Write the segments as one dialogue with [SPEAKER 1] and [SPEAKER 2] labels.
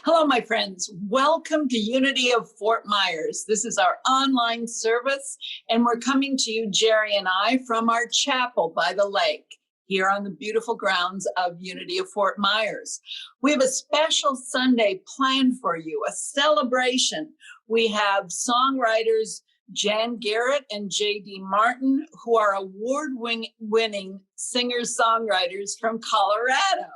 [SPEAKER 1] Hello, my friends. Welcome to Unity of Fort Myers. This is our online service, and we're coming to you, Jerry and I, from our chapel by the lake here on the beautiful grounds of Unity of Fort Myers. We have a special Sunday planned for you, a celebration. We have songwriters Jan Garrett and J.D. Martin, who are award-winning singers-songwriters from Colorado.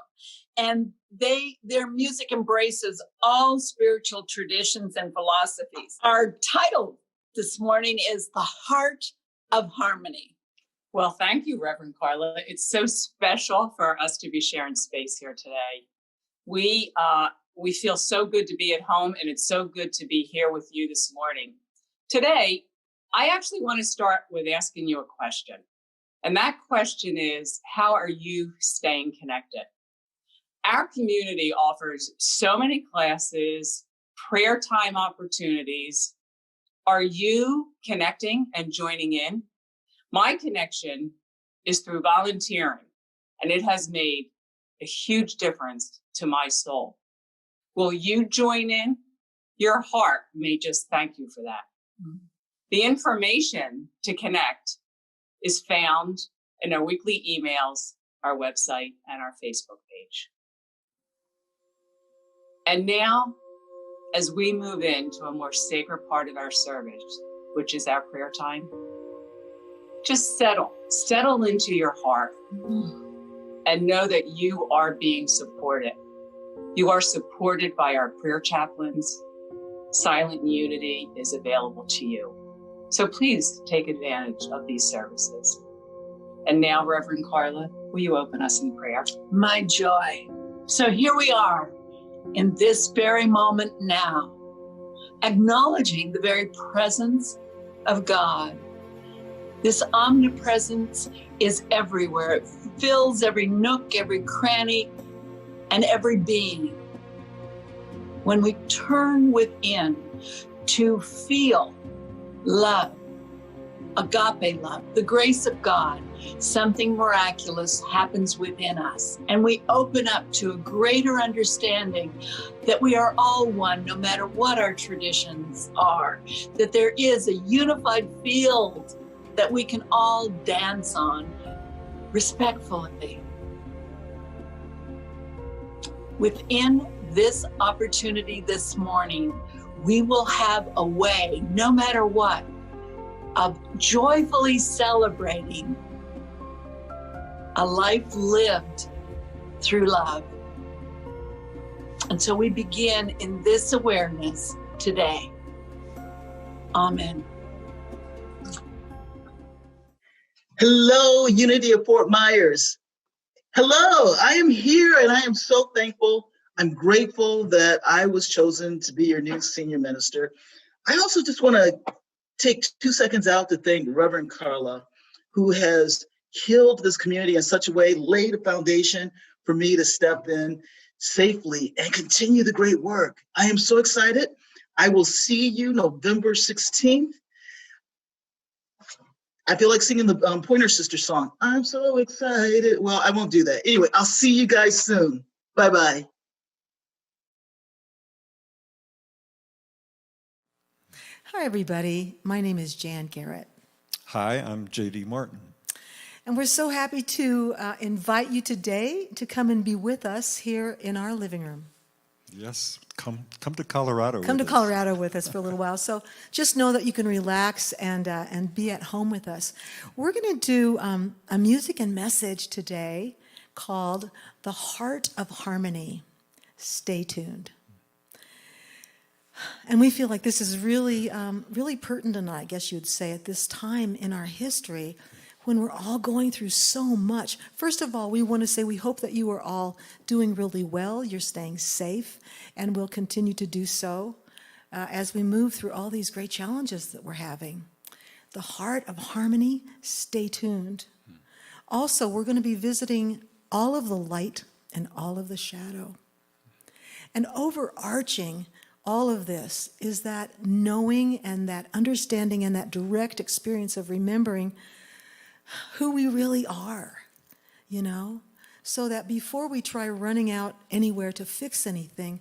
[SPEAKER 1] And their music embraces all spiritual traditions and philosophies. Our title this morning is The Heart of Harmony.
[SPEAKER 2] Well, thank you, Reverend Carla. It's so special for us to be sharing space here today. We feel so good to be at home, and it's so good to be here with you this morning. Today, I actually want to start with asking you a question. And that question is, how are you staying connected? Our community offers so many classes, prayer time opportunities. Are you connecting and joining in? My connection is through volunteering, and it has made a huge difference to my soul. Will you join in? Your heart may just thank you for that. Mm-hmm. The information to connect is found in our weekly emails, our website, and our Facebook page. And now, as we move into a more sacred part of our service, which is our prayer time, just settle into your heart and know that you are being supported. You are supported by our prayer chaplains. Silent Unity is available to you. So please take advantage of these services. And now, Reverend Carla, will you open us in prayer?
[SPEAKER 1] My joy. So here we are in this very moment now, acknowledging the very presence of God. This omnipresence is everywhere. It fills every nook, every cranny, and every being. When we turn within to feel love, agape love, the grace of God, something miraculous happens within us. And we open up to a greater understanding that we are all one, no matter what our traditions are, that there is a unified field that we can all dance on respectfully. Within this opportunity this morning, we will have a way, no matter what, of joyfully celebrating a life lived through love. And so we begin in this awareness today. Amen.
[SPEAKER 3] Hello, Unity of Fort Myers. Hello, I am here and I am so thankful. I'm grateful that I was chosen to be your new senior minister. I also just want to take 2 seconds out to thank Reverend Carla, who has healed this community in such a way, laid a foundation for me to step in safely and continue the great work. I am so excited. I will see you November 16th. I feel like singing the Pointer Sisters song. I'm so excited. Well, I won't do that. Anyway, I'll see you guys soon. Bye-bye.
[SPEAKER 4] Hi, everybody. My name is Jan Garrett.
[SPEAKER 5] Hi, I'm J.D. Martin.
[SPEAKER 4] And we're so happy to invite you today to come and be with us here in our living room.
[SPEAKER 5] Yes, come to Colorado.
[SPEAKER 4] Come to Colorado with us for a little while. So just know that you can relax and be at home with us. We're going to do a music and message today called The Heart of Harmony. Stay tuned. And we feel like this is really, really pertinent, I guess you'd say, at this time in our history when we're all going through so much. First of all, we want to say we hope that you are all doing really well. You're staying safe, and will continue to do so as we move through all these great challenges that we're having. The heart of harmony, stay tuned. Also, we're going to be visiting all of the light and all of the shadow. And overarching all of this is that knowing and that understanding and that direct experience of remembering who we really are, so that before we try running out anywhere to fix anything,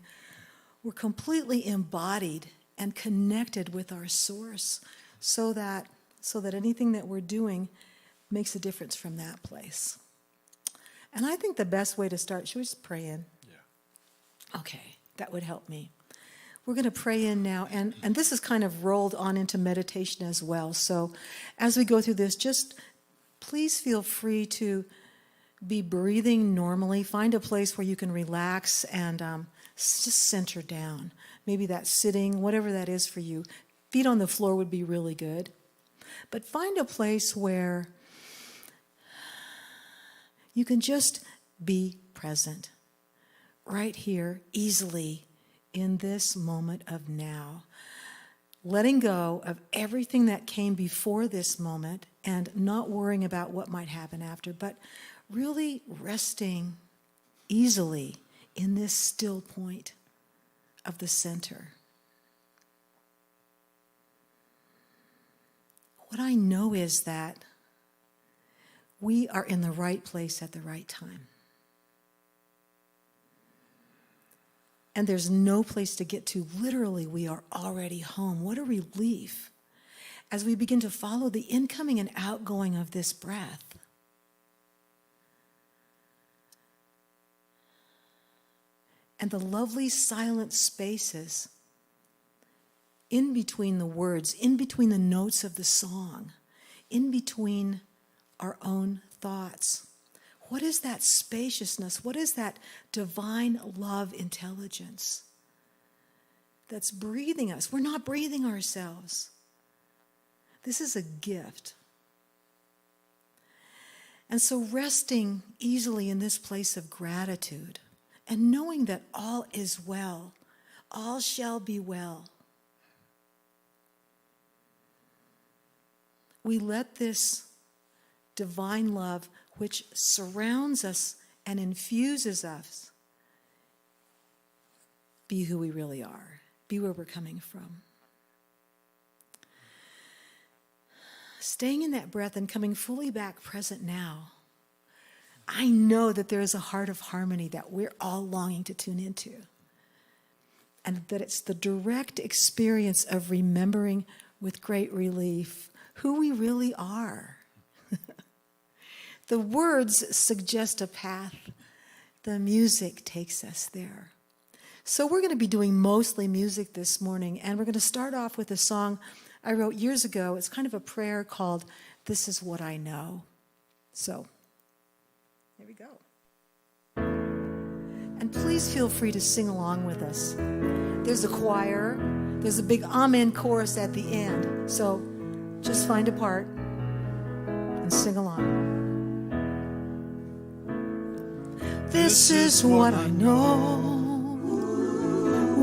[SPEAKER 4] we're completely embodied and connected with our source, so that anything that we're doing makes a difference from that place. And I think the best way to start, should we just pray in? Yeah. Okay, that would help me. We're going to pray in now, and this is kind of rolled on into meditation as well. So as we go through this, just please feel free to be breathing normally. Find a place where you can relax and just center down. Maybe that's sitting, whatever that is for you. Feet on the floor would be really good. But find a place where you can just be present, right here, easily, in this moment of now. Letting go of everything that came before this moment and not worrying about what might happen after, but really resting easily in this still point of the center. What I know is that we are in the right place at the right time. And there's no place to get to. Literally, we are already home. What a relief as we begin to follow the incoming and outgoing of this breath. And the lovely silent spaces in between the words, in between the notes of the song, in between our own thoughts. What is that spaciousness? What is that divine love intelligence that's breathing us? We're not breathing ourselves. This is a gift. And so resting easily in this place of gratitude and knowing that all is well, all shall be well. We let this divine love, which surrounds us and infuses us, be who we really are, be where we're coming from. Staying in that breath and coming fully back present now, I know that there is a heart of harmony that we're all longing to tune into. And that it's the direct experience of remembering with great relief who we really are. The words suggest a path. The music takes us there. So we're going to be doing mostly music this morning, and we're going to start off with a song I wrote years ago. It's kind of a prayer called "This Is What I Know." So, here we go. And please feel free to sing along with us. There's a choir. There's a big amen chorus at the end. So just find a part and sing along. This is what I know.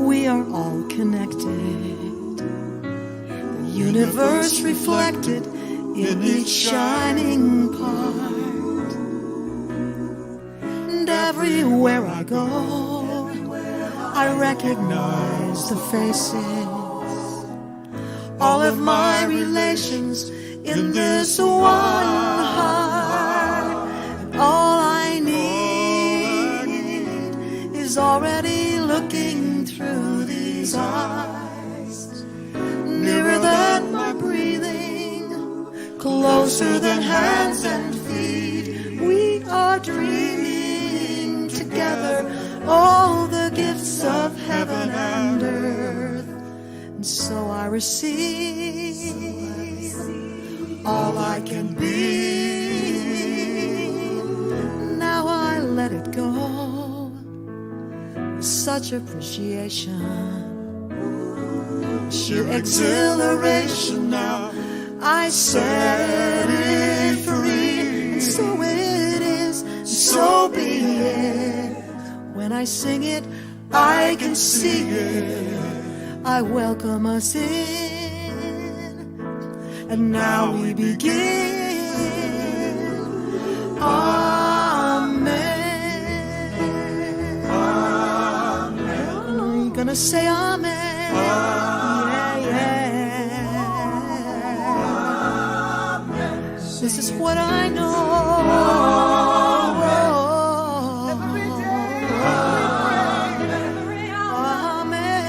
[SPEAKER 4] We are all connected. The universe reflected in each shining part. And everywhere I go, I recognize the faces. All of my relations in this one heart. And all I need is already looking through these eyes. Nearer than my breathing, closer than hands and feet. We are dreaming together all the gifts of heaven and earth. And so I receive all I can be. Now I let it go with such appreciation, sheer exhilaration. Now I set it free, and so it is, so be it. When I sing it, I can see it. I welcome us in, and now we begin. Amen. Amen. Are you gonna say amen? Amen. Yeah, yeah. This is what I know. Amen.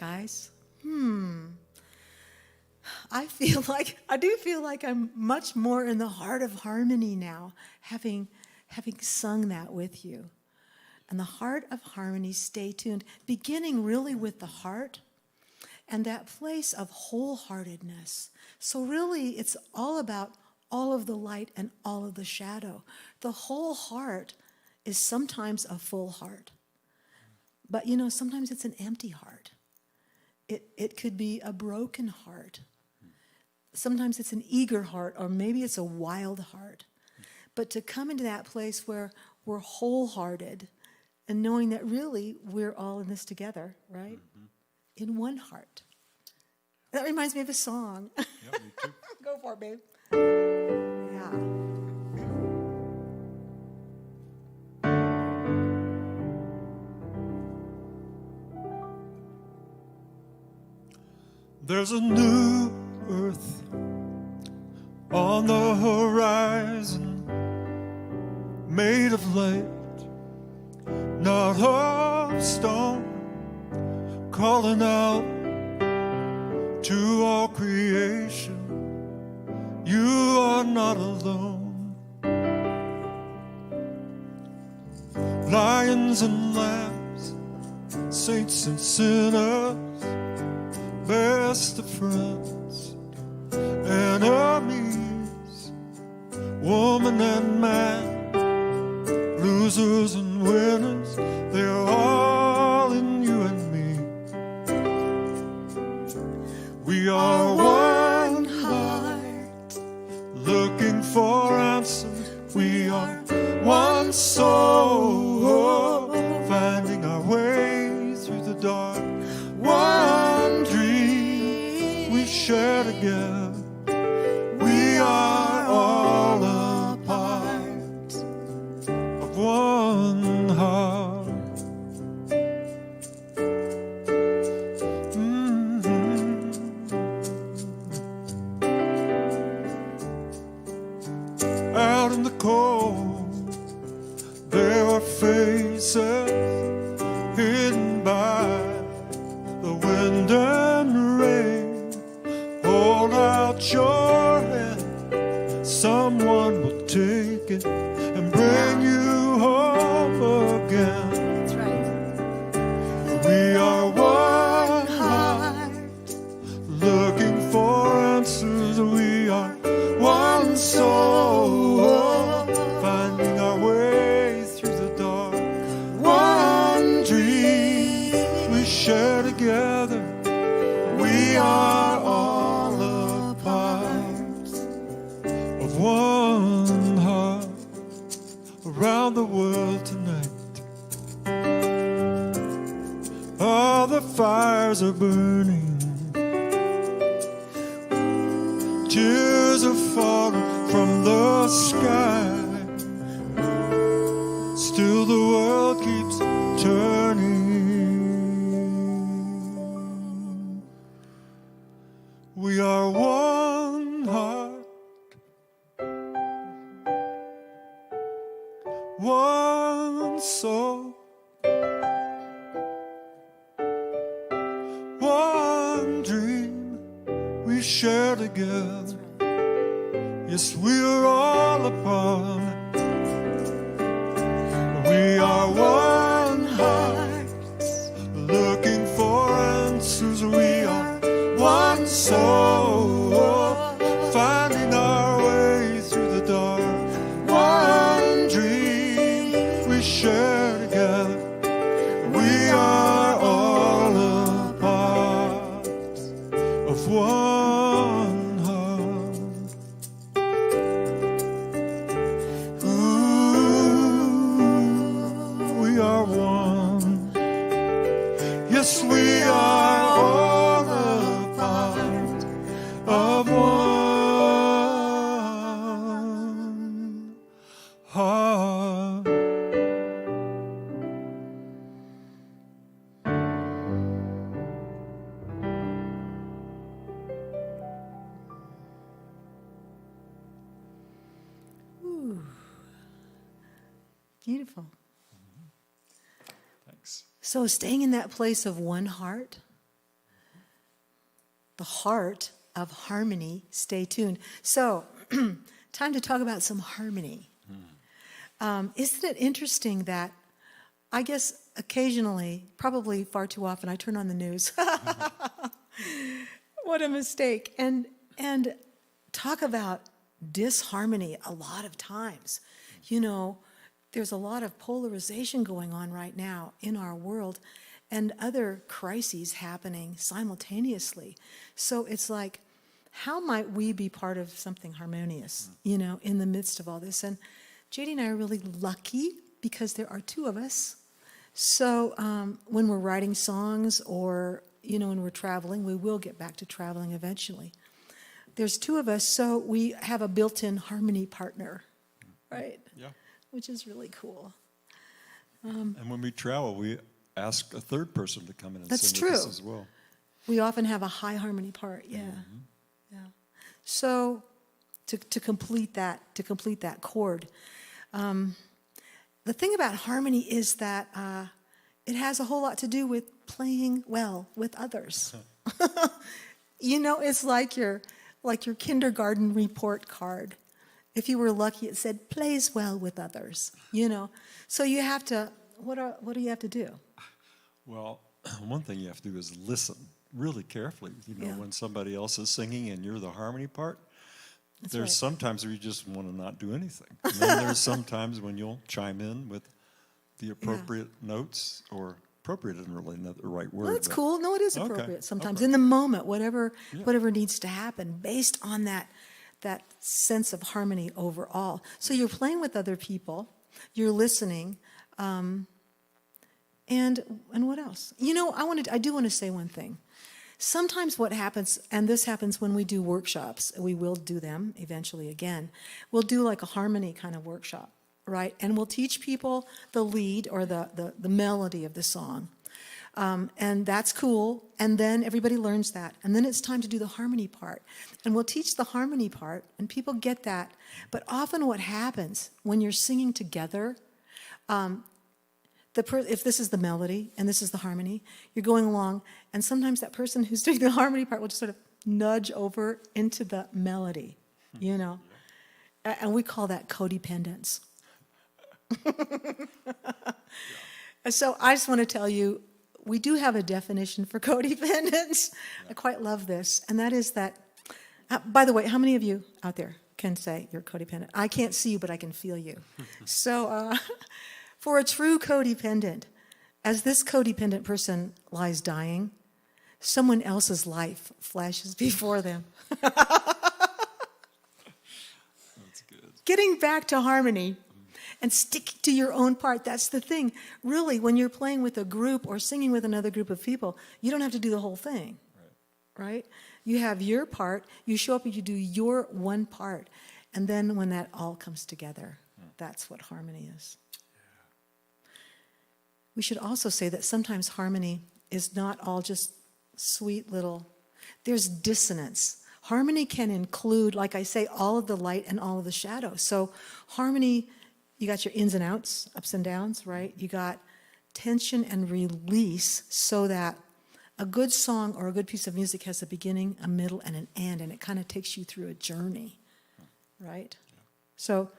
[SPEAKER 4] guys. I do feel like I'm much more in the heart of harmony now, having sung that with you. And the heart of harmony, stay tuned, beginning really with the heart and that place of wholeheartedness. So really, it's all about all of the light and all of the shadow. The whole heart is sometimes a full heart. But, sometimes it's an empty heart. It could be a broken heart. Sometimes it's an eager heart, or maybe it's a wild heart. But to come into that place where we're wholehearted and knowing that really we're all in this together, right? Mm-hmm. In one heart. That reminds me of a song.
[SPEAKER 5] Yeah, me too.
[SPEAKER 4] Go for it, babe. Yeah.
[SPEAKER 5] There's a new earth on the horizon, made of light, not of stone, calling out to all creation, you are not alone. Lions and lambs, saints and sinners, best of friends, enemies, woman and man, losers and winners, they're all in you and me. We are one heart, looking for answers. We are one soul, finding our way through the dark. One dream we share together. We are all a part of one heart. Out in the cold, there are faces hidden by the wind and rain. Hold out your hand, someone will take it and bring you home again.
[SPEAKER 4] That's right.
[SPEAKER 5] We are one heart, looking for answers. We are one soul, finding our way through the dark. One dream we share together. We are all a part of one heart. Around the world tonight, all the fires are burning. Tears are falling from the sky. Still the world keeps turning. We are one heart, one soul, one dream we share together. Yes, we are all a part. We are one heart, looking for answers. We are one soul, finding our way through the dark. One dream we share together. We are all a part of one heart. Ooh, we are one. Yes, we are all a part of one heart.
[SPEAKER 4] Ooh. Beautiful.
[SPEAKER 5] Thanks.
[SPEAKER 4] So staying in that place of one heart, the heart of harmony. Stay tuned. So, time to talk about some harmony. Isn't it interesting that I guess occasionally, probably far too often, I turn on the news. What a mistake. And talk about disharmony a lot of times. You know, there's a lot of polarization going on right now in our world and other crises happening simultaneously. So it's like, how might we be part of something harmonious, you know, in the midst of all this? And JD and I are really lucky because there are two of us. So when we're writing songs or, you know, when we're traveling, we will get back to traveling eventually. There's two of us, so we have a built-in harmony partner, right?
[SPEAKER 5] Yeah.
[SPEAKER 4] Which is really cool.
[SPEAKER 5] And when we travel, we ask a third person to come in and
[SPEAKER 4] That's
[SPEAKER 5] sing
[SPEAKER 4] true.
[SPEAKER 5] with us as well.
[SPEAKER 4] We often have a high harmony part, yeah. Yeah. So to complete that chord, the thing about harmony is that it has a whole lot to do with playing well with others. You know, it's like your kindergarten report card. If you were lucky, it said plays well with others. You know, so you have to. What do you have to do?
[SPEAKER 5] Well, one thing you have to do is listen really carefully. You know,
[SPEAKER 4] Yeah.
[SPEAKER 5] when somebody else is singing and you're the harmony part,
[SPEAKER 4] That's
[SPEAKER 5] there's
[SPEAKER 4] right.
[SPEAKER 5] sometimes where you just want to not do anything. And then there's sometimes when you'll chime in with the appropriate notes, or appropriate isn't really the right word.
[SPEAKER 4] Well, that's
[SPEAKER 5] but-
[SPEAKER 4] cool. No, it is
[SPEAKER 5] Okay,
[SPEAKER 4] appropriate sometimes
[SPEAKER 5] okay.
[SPEAKER 4] in the moment, whatever needs to happen based on that sense of harmony overall. So you're playing with other people, you're listening, and what else? You know, I do want to say one thing. Sometimes what happens, and this happens when we do workshops, we will do them eventually again. We'll do like a harmony kind of workshop, right? And we'll teach people the lead or the melody of the song. And that's cool. And then everybody learns that. And then it's time to do the harmony part. And we'll teach the harmony part, and people get that. But often what happens when you're singing together, if this is the melody and this is the harmony, you're going along, and sometimes that person who's doing the harmony part will just sort of nudge over into the melody, you know. And we call that codependence. So I just want to tell you, we do have a definition for codependence. I quite love this, and that is that, by the way, how many of you out there can say you're codependent? I can't see you, but I can feel you. So for a true codependent, as this codependent person lies dying, someone else's life flashes before them.
[SPEAKER 5] That's good.
[SPEAKER 4] Getting back to harmony and sticking to your own part, that's the thing. Really, when you're playing with a group or singing with another group of people, you don't have to do the whole thing, right? You have your part, you show up and you do your one part. And then when that all comes together, that's what harmony is. We should also say that sometimes harmony is not all just sweet little, there's dissonance. Harmony can include, like I say, all of the light and all of the shadow. So harmony, you got your ins and outs, ups and downs, right? You got tension and release, so that a good song or a good piece of music has a beginning, a middle, and an end, and it kind of takes you through a journey, right? So,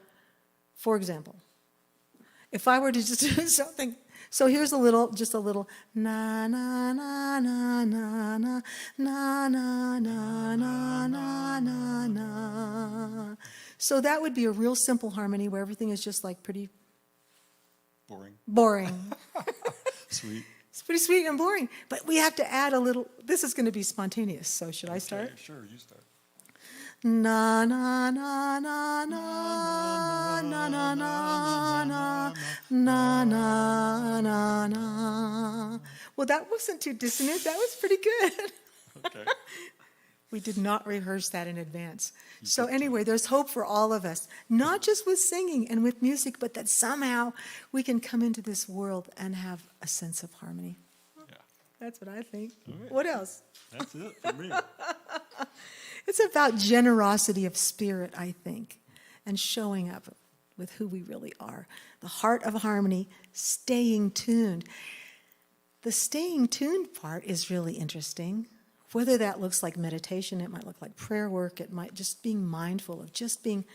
[SPEAKER 4] for example, if I were to just do something, so here's just a little na na na na na na na na na na na na. So that would be a real simple harmony where everything is just like pretty boring.
[SPEAKER 5] Sweet.
[SPEAKER 4] It's pretty sweet and boring. But we have to add a little. This is going to be spontaneous. So should I start?
[SPEAKER 5] Okay, sure, you start.
[SPEAKER 4] Na na na na na na na na na na na na na. Well, that wasn't too dissonant. That was pretty good.
[SPEAKER 5] Okay.
[SPEAKER 4] We did not rehearse that in advance. So anyway, there's hope for all of us, not just with singing and with music, but that somehow we can come into this world and have a sense of harmony.
[SPEAKER 5] Yeah.
[SPEAKER 4] That's what I think.
[SPEAKER 5] right.
[SPEAKER 4] What else?
[SPEAKER 5] That's it for me.
[SPEAKER 4] It's about generosity of spirit, I think, and showing up with who we really are. The heart of harmony, staying tuned. The staying tuned part is really interesting. Whether that looks like meditation, it might look like prayer work, it might just being mindful of just being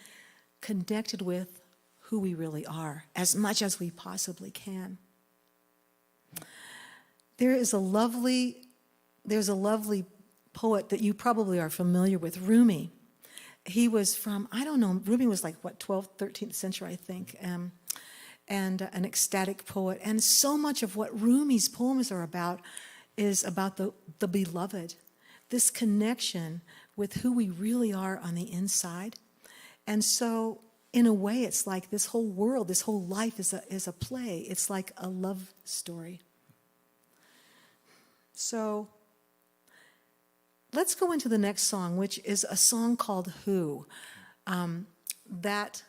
[SPEAKER 4] connected with who we really are as much as we possibly can. There's a lovely poet that you probably are familiar with, Rumi. He was from, I don't know, Rumi was like, 12th, 13th century, I think, and an ecstatic poet. And so much of what Rumi's poems are about is about the beloved, this connection with who we really are on the inside. And so, in a way, it's like this whole world, this whole life is a play. It's like a love story. So, let's go into the next song, which is a song called Who. That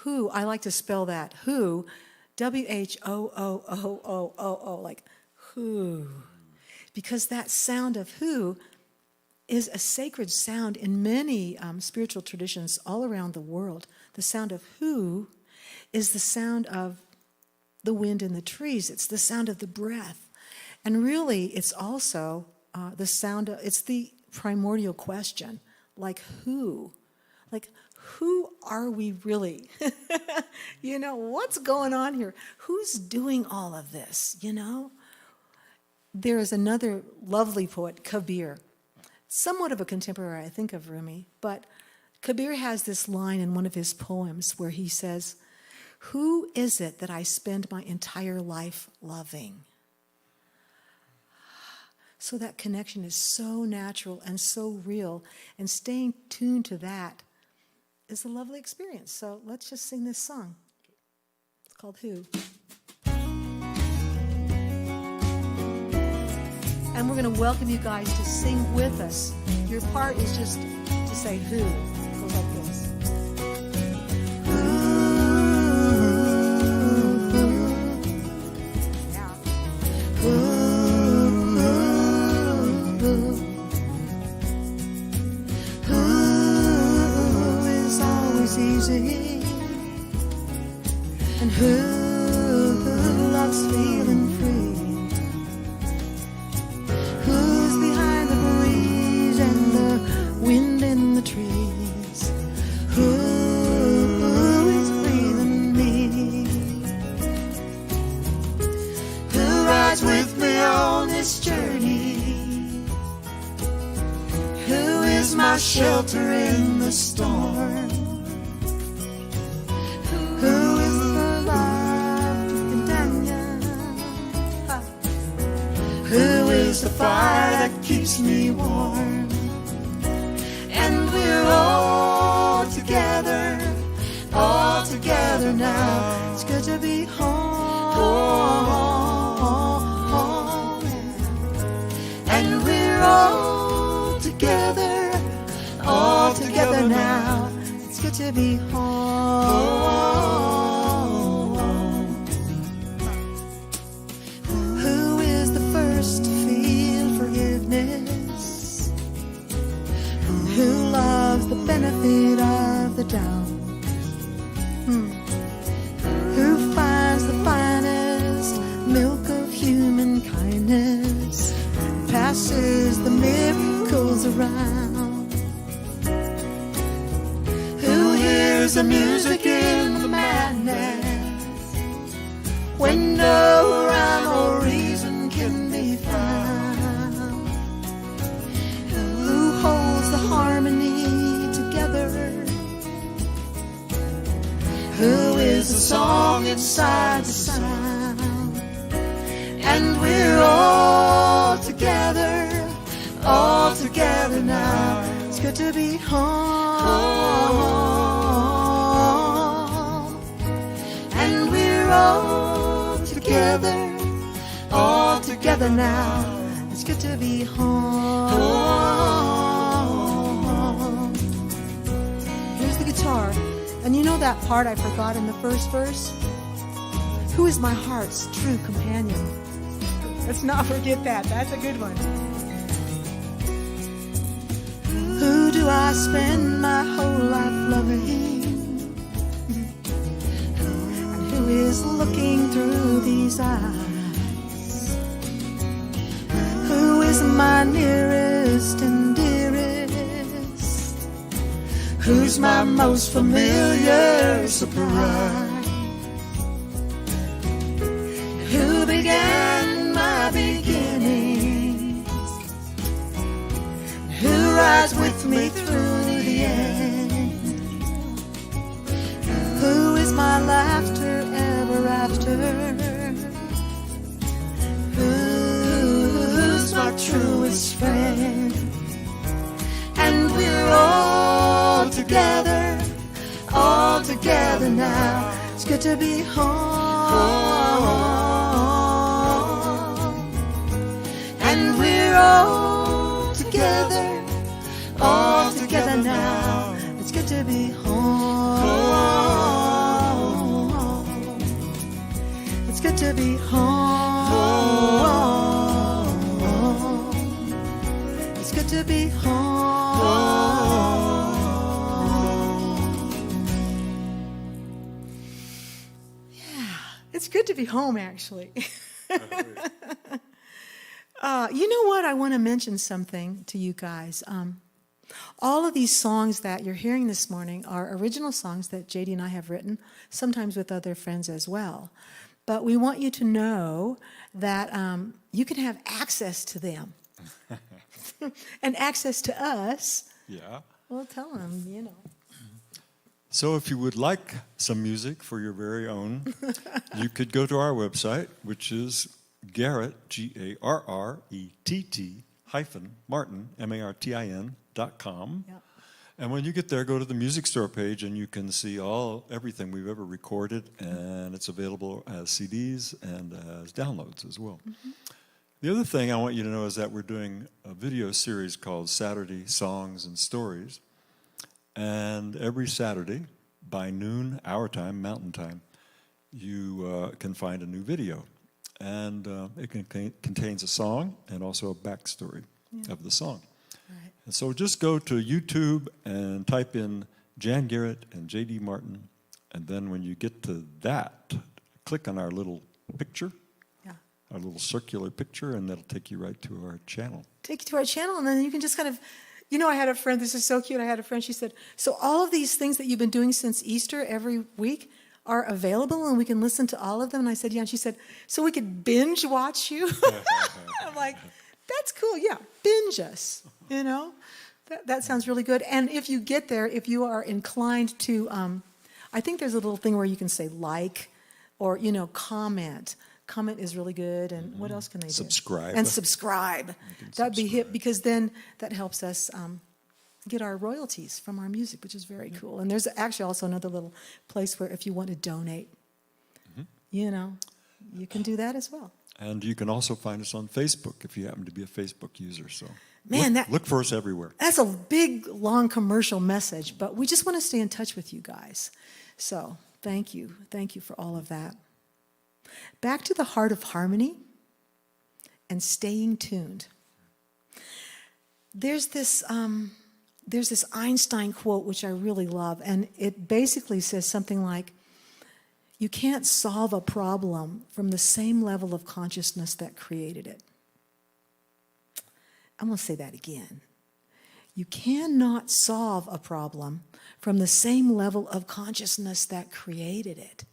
[SPEAKER 4] Who, I like to spell that, Who, W-H-O-O-O-O-O-O, like who. Because that sound of who is a sacred sound in many spiritual traditions all around the world. The sound of who is the sound of the wind in the trees. It's the sound of the breath. And really, it's also the sound of, it's the primordial question, like who? Like, who are we really? You know, what's going on here? Who's doing all of this, you know? There is another lovely poet, Kabir, somewhat of a contemporary, I think, of Rumi, but Kabir has this line in one of his poems where he says, "Who is it that I spend my entire life loving?" So that connection is so natural and so real, and staying tuned to that is a lovely experience. So let's just sing this song. It's called Who. And we're going to welcome you guys to sing with us. Your part is just to say who. It goes like this. Yeah. Who is always easy, and who loves feeling free. Who's behind the breeze and the wind in the trees? Who is breathing me? Who rides with me on this journey? Who is my shelter in the storm? Who is the life companion? Who is the fire that keeps me warm? And we're all together now. It's good to be home. And we're all together now. It's good to be home. Who is the first to feel forgiveness? Who loves the benefit of the doubt? Who finds the finest milk of human kindness? Passes the miracles around. Who hears the music in the madness when no rhyme or reason can be found? Who holds the harmony together? Who is the song inside the sound? And we're all together now. It's good to be home. And we're all together now. It's good to be home. Here's the guitar. And you know that part I forgot in the first verse? Who is my heart's true companion? Let's not forget that. That's a good one. Who do I spend my whole life loving? And who is looking through these eyes? Who is my nearest Who's my most familiar surprise? Who began my beginnings? Who rides with me through the end? Who is my laughter ever after? Who's my truest friend? And we're all together now. It's good to be home. And we're all together now. It's good to be home. It's good to be home. It's good to be home. Yeah, it's good to be home, actually. You know what? I want to mention something to you guys. All of these songs that you're hearing this morning are original songs that JD and I have written, sometimes with other friends as well. But we want you to know that you can have access to them. And access to us.
[SPEAKER 5] Yeah.
[SPEAKER 4] Well, tell them, you know.
[SPEAKER 5] So if you would like some music for your very own, you could go to our website, which is Garrett, Garrett -Martin, MARTIN.com.
[SPEAKER 4] Yep.
[SPEAKER 5] And when you get there, go to the music store page, and you can see everything we've ever recorded, and it's available as CDs and as downloads as well. Mm-hmm. The other thing I want you to know is that we're doing a video series called Saturday Songs and Stories. And every Saturday, by noon, our time, Mountain Time, you can find a new video. And it contains a song and also a backstory of the song.
[SPEAKER 4] Right.
[SPEAKER 5] And so just go to YouTube and type in Jan Garrett and J.D. Martin. And then when you get to that, click on our little picture. A little circular picture, and that'll take you right to our channel.
[SPEAKER 4] Take you to our channel, and then you can just kind of, you know, I had a friend, this is so cute, I had a friend, she said, so all of these things that you've been doing since Easter every week are available, and we can listen to all of them? And I said, yeah, and she said, so we could binge watch you? I'm like, that's cool, yeah, binge us, you know? That sounds really good. And if you get there, if you are inclined to, I think there's a little thing where you can say like, or, you know, comment. Comment is really good, and what else can they do?
[SPEAKER 5] Subscribe.
[SPEAKER 4] And subscribe. That'd be hip, because then that helps us get our royalties from our music, which is very cool. And there's actually also another little place where if you want to donate, you know, you can do that as well.
[SPEAKER 5] And you can also find us on Facebook if you happen to be a Facebook user. So
[SPEAKER 4] Man,
[SPEAKER 5] look for us everywhere.
[SPEAKER 4] That's a big, long commercial message, but we just want to stay in touch with you guys. So thank you. Thank you for all of that. Back to the heart of harmony and staying tuned. There's this Einstein quote which I really love, and it basically says something like, you can't solve a problem from the same level of consciousness that created it. I'm going to say that again. You cannot solve a problem from the same level of consciousness that created it.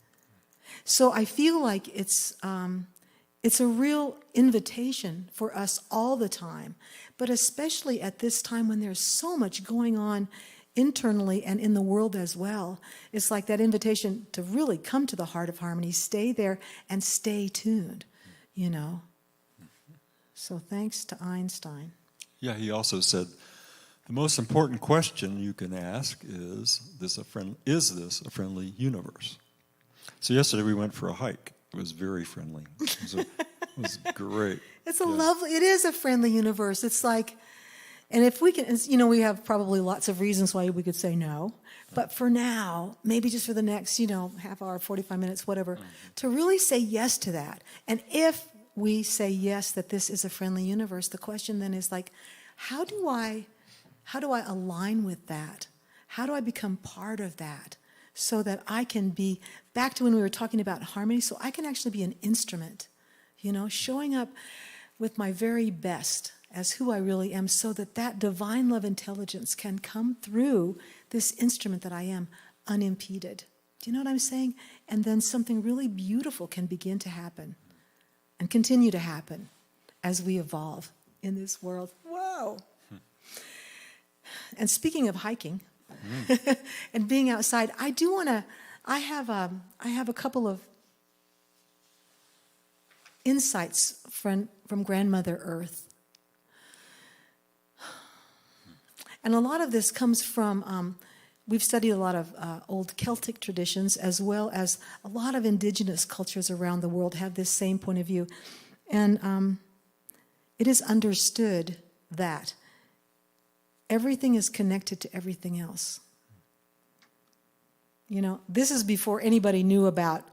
[SPEAKER 4] So I feel like it's a real invitation for us all the time, but especially at this time when there's so much going on internally and in the world as well. It's like that invitation to really come to the heart of harmony, stay there, and stay tuned, you know. So thanks to Einstein.
[SPEAKER 5] Yeah, he also said, the most important question you can ask is this a friendly universe? So yesterday we went for a hike. It was very friendly. It was great.
[SPEAKER 4] It's it is a friendly universe. It's like, and if we can, you know, we have probably lots of reasons why we could say no, but for now, maybe just for the next, you know, half hour, 45 minutes, whatever, to really say yes to that. And if we say yes, that this is a friendly universe, the question then is like, how do I align with that? How do I become part of that so that I can be, back to when we were talking about harmony, so I can actually be an instrument, you know, showing up with my very best as who I really am, so that that divine love intelligence can come through this instrument that I am unimpeded. Do you know what I'm saying? And then something really beautiful can begin to happen and continue to happen as we evolve in this world. Whoa! And speaking of hiking and being outside, I do want to, I have a couple of insights from Grandmother Earth. And a lot of this comes from, we've studied a lot of old Celtic traditions, as well as a lot of indigenous cultures around the world have this same point of view. And it is understood that everything is connected to everything else. You know, this is before anybody knew about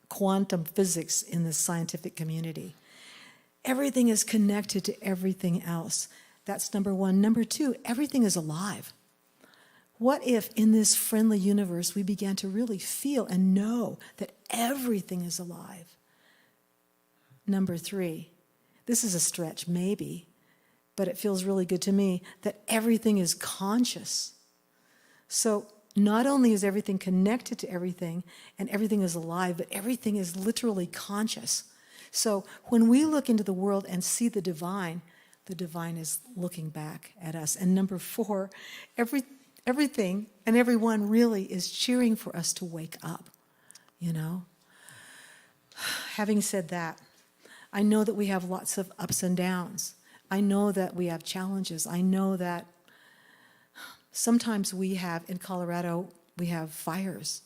[SPEAKER 4] quantum physics in the scientific community. Everything is connected to everything else. That's number one. Number two, everything is alive. What if in this friendly universe we began to really feel and know that everything is alive? Number three, this is a stretch, maybe, but it feels really good to me, that everything is conscious. So not only is everything connected to everything and everything is alive, but everything is literally conscious. So when we look into the world and see the divine is looking back at us. And number four, everything and everyone really is cheering for us to wake up, you know? Having said that, I know that we have lots of ups and downs. I know that we have challenges. I know that sometimes we have, in Colorado, we have fires,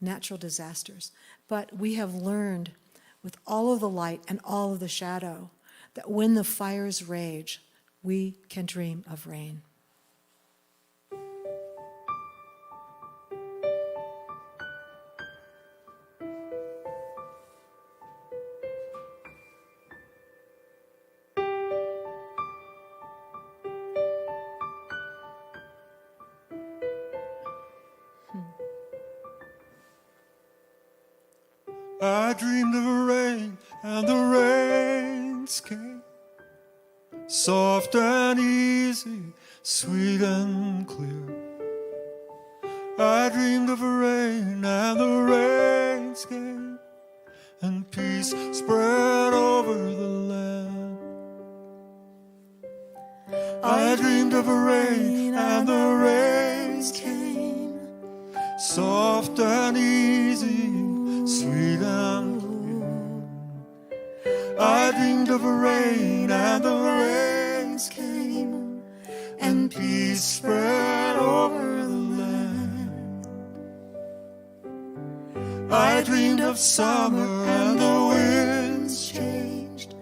[SPEAKER 4] natural disasters. But we have learned with all of the light and all of the shadow that when the fires rage, we can dream of rain.
[SPEAKER 5] I dreamed of rain, and the rains came, soft and easy, sweet and clear. I dreamed of rain, and the rains came, and peace spread over the land. I dreamed of rain, and the rains came, soft and easy, sweet and clear. I dreamed of rain, and the rains came, and peace spread over the land. I dreamed of summer, and the winds changed,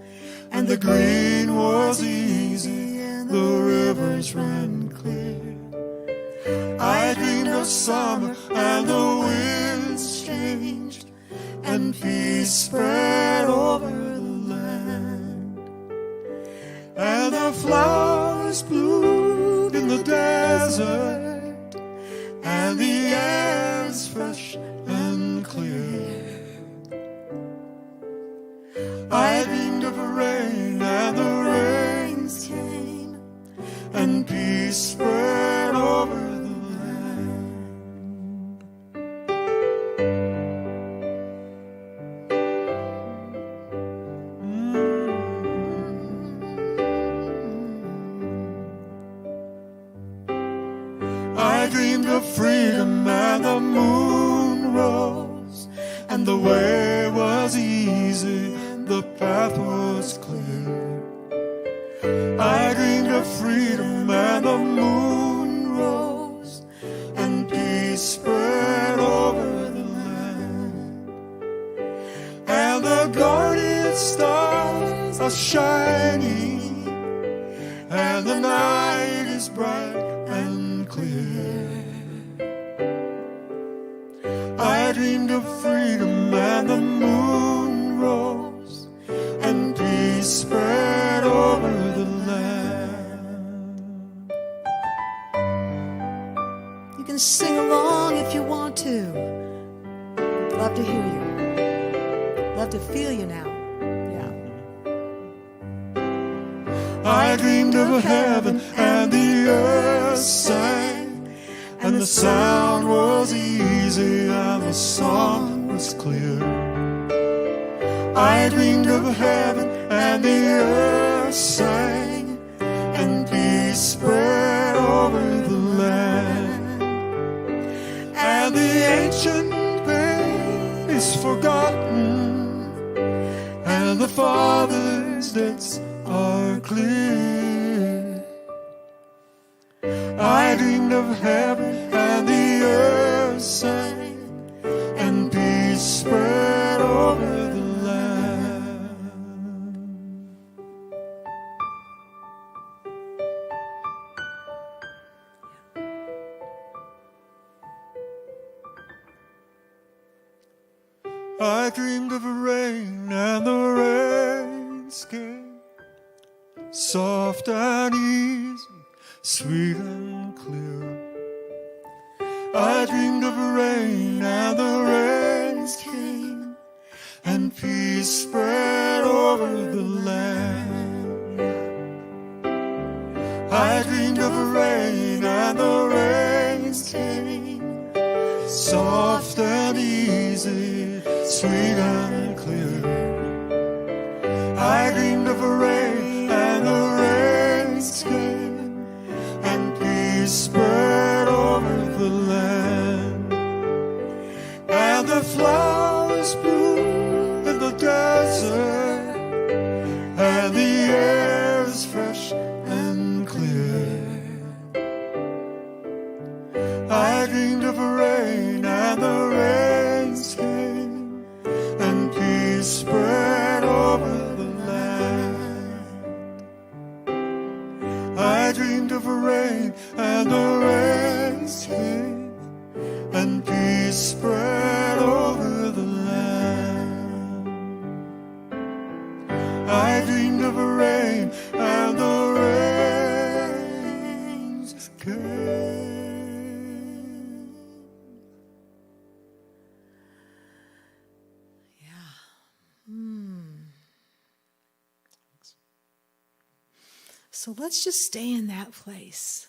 [SPEAKER 5] and the green was easy, and the rivers ran clear. I dreamed of summer, and the winds changed, and peace spread over the land. And the flowers bloomed in the desert, and the air is fresh and clear. I dreamed of rain, and the rains came, and peace spread over the land. I dreamed of freedom, and the moon rose, and the way was easy, the path was clear. I dreamed of freedom, and the moon rose, and peace spread over the land. And the guardian stars are shining, and the night is bright and clear. I dreamed of freedom, and the moon rose, and peace spread over the land.
[SPEAKER 4] You can sing along if you want to. Love to hear you. Love to feel you now. Yeah.
[SPEAKER 5] I I dreamed of heaven and the earth sang, and the sound was easy and the song was clear. I dreamed of heaven and the earth sang, and peace spread over the land. And the ancient pain is forgotten, and the Father's debts are clear. I dreamed of heaven and the earth sang, and peace spread over the land. I dreamed of rain and the rains came, soft and easy, sweet and clear. I dreamed of rain and the rains came, and peace spread over the land. I dreamed of rain and the rains came, soft and easy, sweet and clear. I dreamed of rain and the rains came, and peace spread over the land. And the flowers bloom in the desert, and the air is fresh and clear. I dreamed of rain and the rains came, and peace spread over the land. I dreamed of rain and the rains came, and peace spread over the land. I dreamed of rain and the rains came.
[SPEAKER 4] So let's just stay in that place.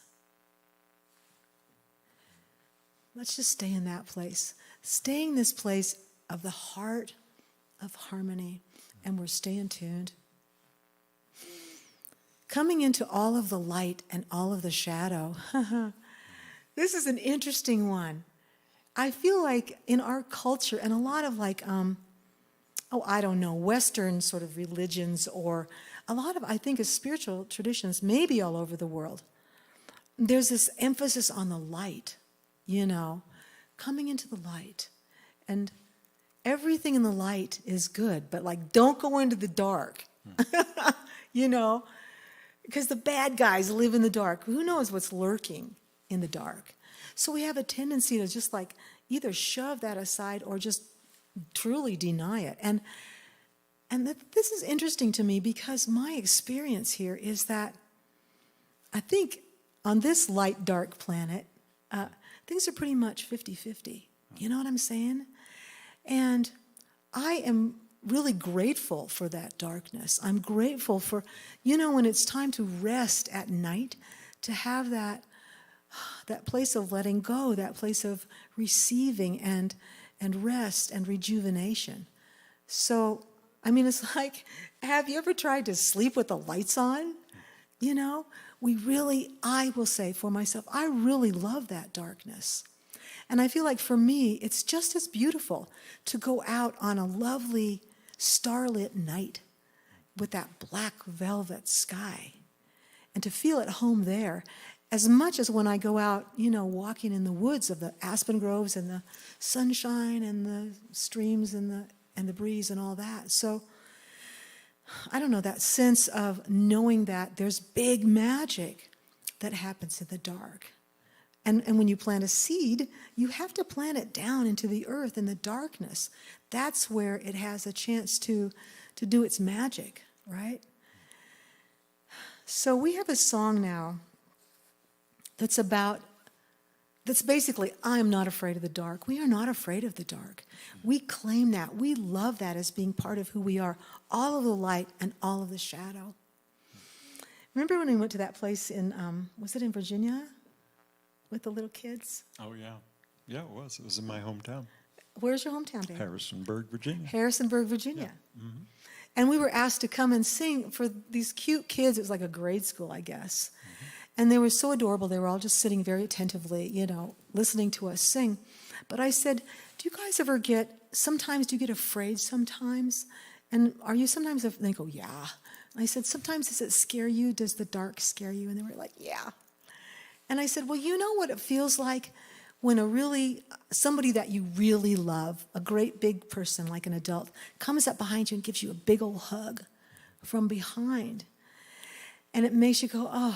[SPEAKER 4] Let's just stay in that place. Stay in this place of the heart of harmony, and we're staying tuned. Coming into all of the light and all of the shadow. This is an interesting one. I feel like in our culture, and a lot of Western sort of religions, or a lot of, I think, of spiritual traditions, maybe all over the world, there's this emphasis on the light, coming into the light. And everything in the light is good, but don't go into the dark, because the bad guys live in the dark. Who knows what's lurking in the dark? So we have a tendency to just either shove that aside or just truly deny it. And this is interesting to me, because my experience here is that I think on this light-dark planet, things are pretty much 50-50. You know what I'm saying? And I am really grateful for that darkness. I'm grateful for, when it's time to rest at night, to have that place of letting go, that place of receiving and rest and rejuvenation. So, it's have you ever tried to sleep with the lights on? I will say for myself, I really love that darkness. And I feel like for me, it's just as beautiful to go out on a lovely starlit night with that black velvet sky and to feel at home there, as much as when I go out, walking in the woods of the aspen groves and the sunshine and the streams and the breeze and all that. So, I don't know, that sense of knowing that there's big magic that happens in the dark. And when you plant a seed, you have to plant it down into the earth in the darkness. That's where it has a chance to do its magic, right? So we have a song now that's basically, I am not afraid of the dark. We are not afraid of the dark. We claim that. We love that as being part of who we are, all of the light and all of the shadow. Remember when we went to that place in, was it in Virginia? With the little kids?
[SPEAKER 5] Oh, yeah. Yeah, it was. It was in my hometown.
[SPEAKER 4] Where's your hometown, babe?
[SPEAKER 5] Harrisonburg, Virginia.
[SPEAKER 4] Harrisonburg, Virginia.
[SPEAKER 5] Yeah. Mm-hmm.
[SPEAKER 4] And we were asked to come and sing for these cute kids. It was like a grade school, I guess. Mm-hmm. And they were so adorable. They were all just sitting very attentively, listening to us sing. But I said, do you guys ever do you get afraid sometimes? And are you sometimes, and they go, yeah. And I said, sometimes does it scare you? Does the dark scare you? And they were like, yeah. And I said, well, you know what it feels like when somebody that you really love, a great big person like an adult, comes up behind you and gives you a big old hug from behind. And it makes you go,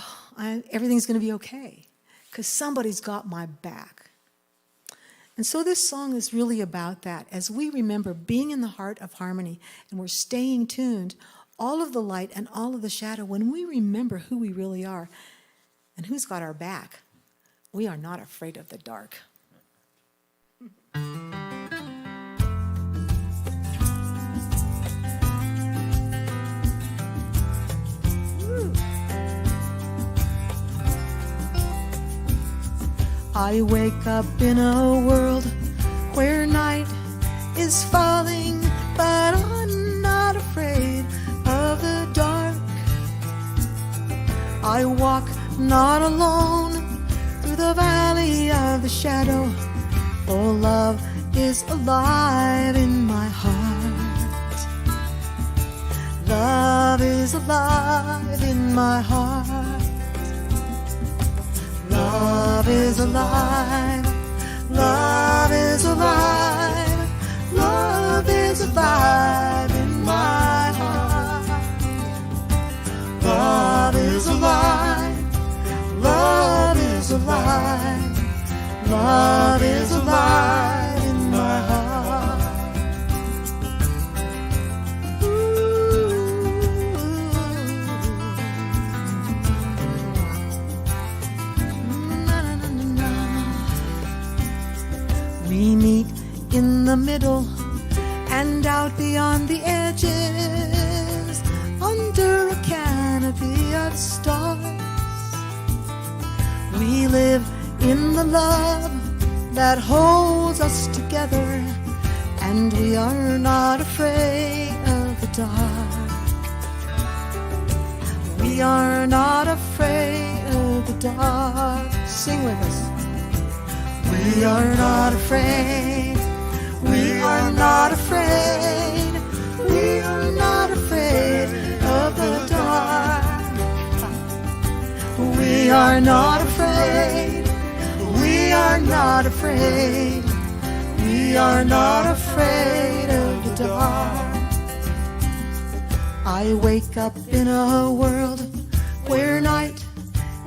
[SPEAKER 4] everything's going to be okay because somebody's got my back. And so this song is really about that. As we remember being in the heart of harmony and we're staying tuned, all of the light and all of the shadow, when we remember who we really are and who's got our back, we are not afraid of the dark. I wake up in a world where night is falling, but I'm not afraid of the dark. I walk not alone through the valley of the shadow, for love is alive in my heart. Love is alive in my heart. Love is alive. Love is alive. Love is alive in my heart. Love is alive. Love is alive. Love is alive in my heart. We meet in the middle and out beyond the edges, under a canopy of stars. We live in the love that holds us together, and we are not afraid of the dark. We are not afraid of the dark. Sing with us. We are not afraid. We are not afraid. We are not afraid of the dark. We are not afraid. We are not afraid. We are not afraid of the dark. I wake up in a world where night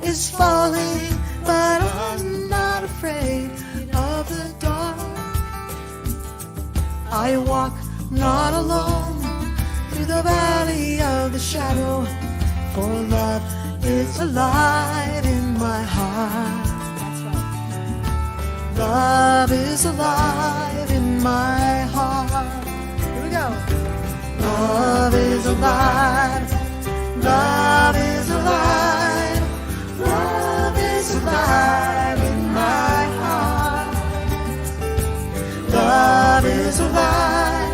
[SPEAKER 4] is falling, but I'm not afraid of the dark. I walk not alone through the valley of the shadow, for love is alive in my heart. Love is alive in my heart. Here we go. Love is alive. Love is alive. Love is alive in my heart. Love is alive.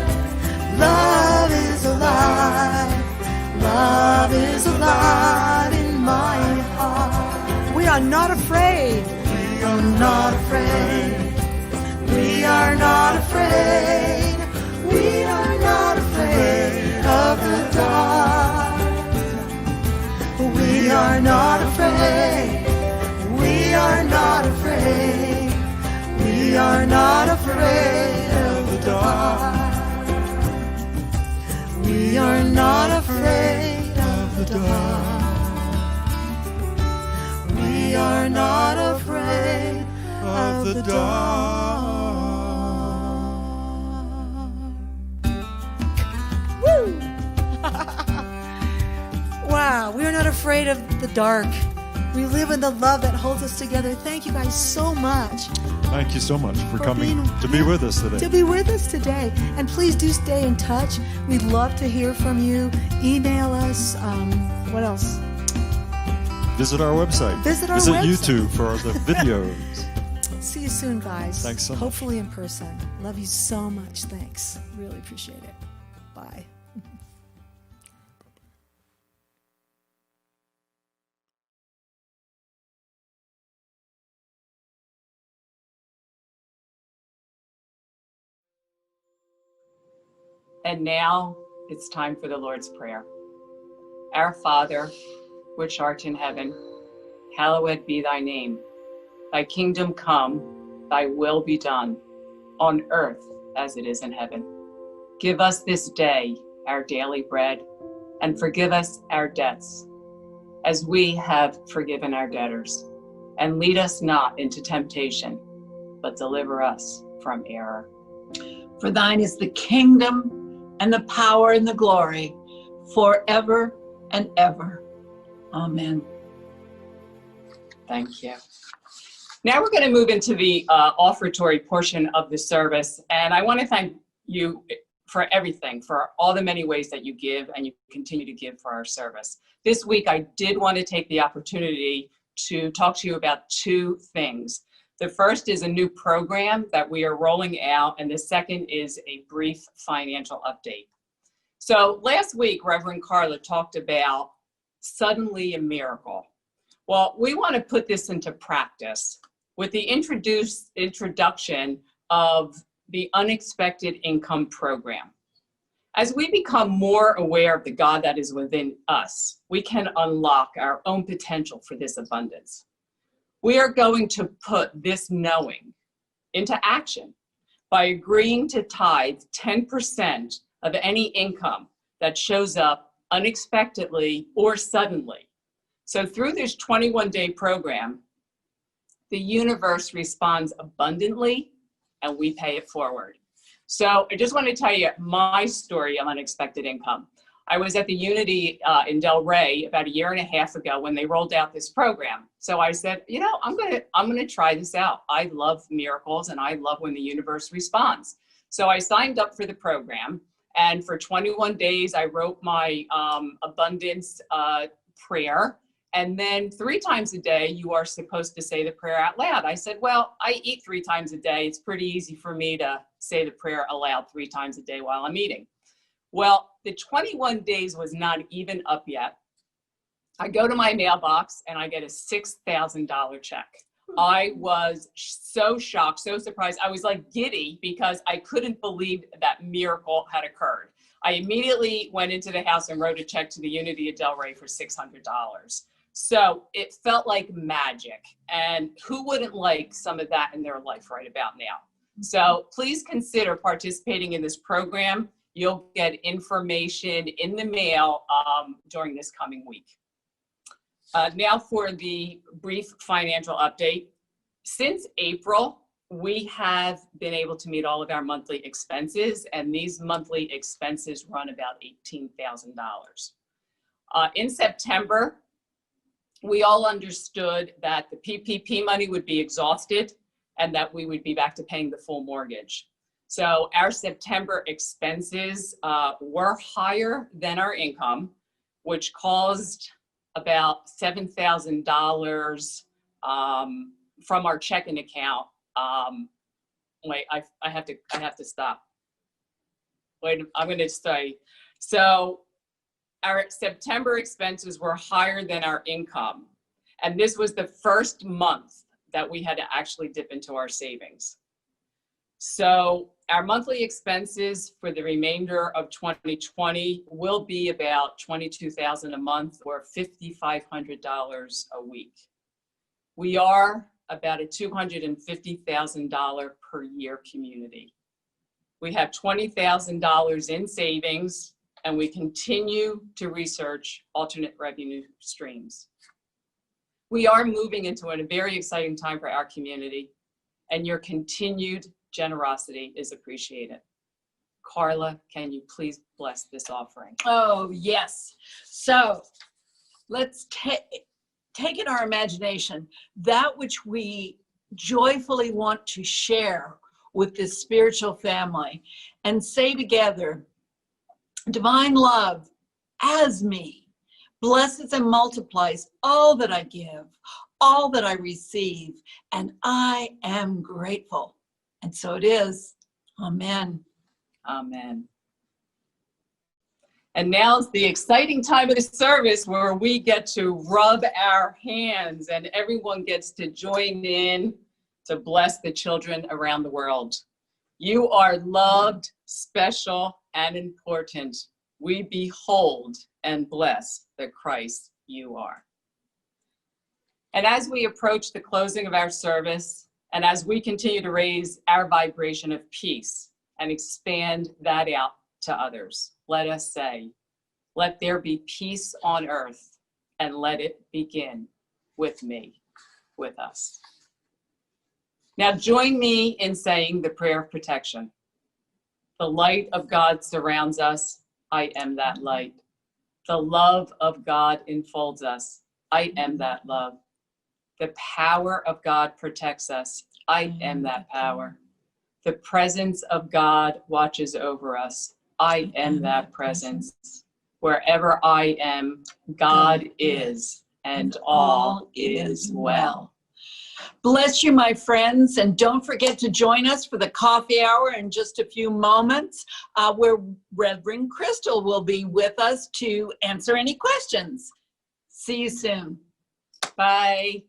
[SPEAKER 4] Love is alive. Love is alive in my heart. We are not afraid. We are not afraid. We are not afraid. We are not afraid of the dark. We are not afraid. We are not afraid. We are not afraid of the dark. We are not afraid of the dark. We are not afraid of the dark. Woo! Wow, we are not afraid of the dark. We live in the love that holds us together. Thank you guys so much.
[SPEAKER 5] Thank you so much for coming to be with us today.
[SPEAKER 4] To be with us today. And please do stay in touch. We'd love to hear from you. Email us. What else?
[SPEAKER 5] visit our website.
[SPEAKER 4] Visit
[SPEAKER 5] YouTube for the videos.
[SPEAKER 4] See you soon, guys.
[SPEAKER 5] Thanks so much.
[SPEAKER 4] Hopefully in person. Love you so much. Thanks. Really appreciate it. Bye.
[SPEAKER 2] And now it's time for the Lord's Prayer. Our Father, which art in heaven, hallowed be thy name. Thy kingdom come, thy will be done, on earth as it is in heaven. Give us this day our daily bread, and forgive us our debts, as we have forgiven our debtors. And lead us not into temptation, but deliver us from error.
[SPEAKER 1] For thine is the kingdom and the power and the glory forever and ever. Amen.
[SPEAKER 2] Thank you. Now we're going to move into the offertory portion of the service. And I want to thank you for everything, for all the many ways that you give and you continue to give for our service. This week, I did want to take the opportunity to talk to you about two things. The first is a new program that we are rolling out, and the second is a brief financial update. So last week, Reverend Carla talked about suddenly a miracle. Well, we want to put this into practice with the introduction of the Unexpected Income Program. As we become more aware of the God that is within us, we can unlock our own potential for this abundance. We are going to put this knowing into action by agreeing to tithe 10% of any income that shows up unexpectedly or suddenly. So through this 21-day program, the universe responds abundantly and we pay it forward. So I just want to tell you my story of unexpected income. I was at the Unity in Delray about 1.5 years ago when they rolled out this program. So I said, you know, I'm gonna try this out. I love miracles and I love when the universe responds. So I signed up for the program, and for 21 days I wrote my abundance prayer. And then 3 times a day, you are supposed to say the prayer out loud. I said, well, I eat 3 times a day. It's pretty easy for me to say the prayer aloud 3 times a day while I'm eating. Well, the 21 days was not even up yet. I go to my mailbox and I get a $6,000 check. I was so shocked, so surprised. I was like giddy because I couldn't believe that miracle had occurred. I immediately went into the house and wrote a check to the Unity at Delray for $600. So it felt like magic. And who wouldn't like some of that in their life right about now? So please consider participating in this program. You'll get information in the mail during this coming week. Now for the brief financial update. Since April, we have been able to meet all of our monthly expenses, and these monthly expenses run about $18,000. In September, we all understood that the PPP money would be exhausted and that we would be back to paying the full mortgage. So our September expenses were higher than our income, which caused about $7,000 from our checking account. Wait, I have to stop. Wait, I'm going to say, so our September expenses were higher than our income. And this was the first month that we had to actually dip into our savings. So our monthly expenses for the remainder of 2020 will be about $22,000 a month or $5,500 a week. We are about a $250,000 per year community. We have $20,000 in savings, and we continue to research alternate revenue streams. We are moving into a very exciting time for our community, and your continued generosity is appreciated. Carla, can you please bless this offering?
[SPEAKER 1] Oh, yes. So let's take in our imagination that which we joyfully want to share with this spiritual family and say together, divine love as me, blesses and multiplies all that I give, all that I receive, and I am grateful. And so it is. Amen.
[SPEAKER 2] Amen. And now's the exciting time of the service where we get to rub our hands and everyone gets to join in to bless the children around the world. You are loved, special, and important. We behold and bless the Christ you are. And as we approach the closing of our service, and as we continue to raise our vibration of peace and expand that out to others, let us say, let there be peace on earth, and let it begin with me, with us. Now join me in saying the prayer of protection. The light of God surrounds us. I am that light. The love of God enfolds us. I am that love. The power of God protects us. I am that power. The presence of God watches over us. I am that presence. Wherever I am, God is, and all is well.
[SPEAKER 1] Bless you, my friends, and don't forget to join us for the coffee hour in just a few moments, where Reverend Crystal will be with us to answer any questions. See you soon.
[SPEAKER 2] Bye.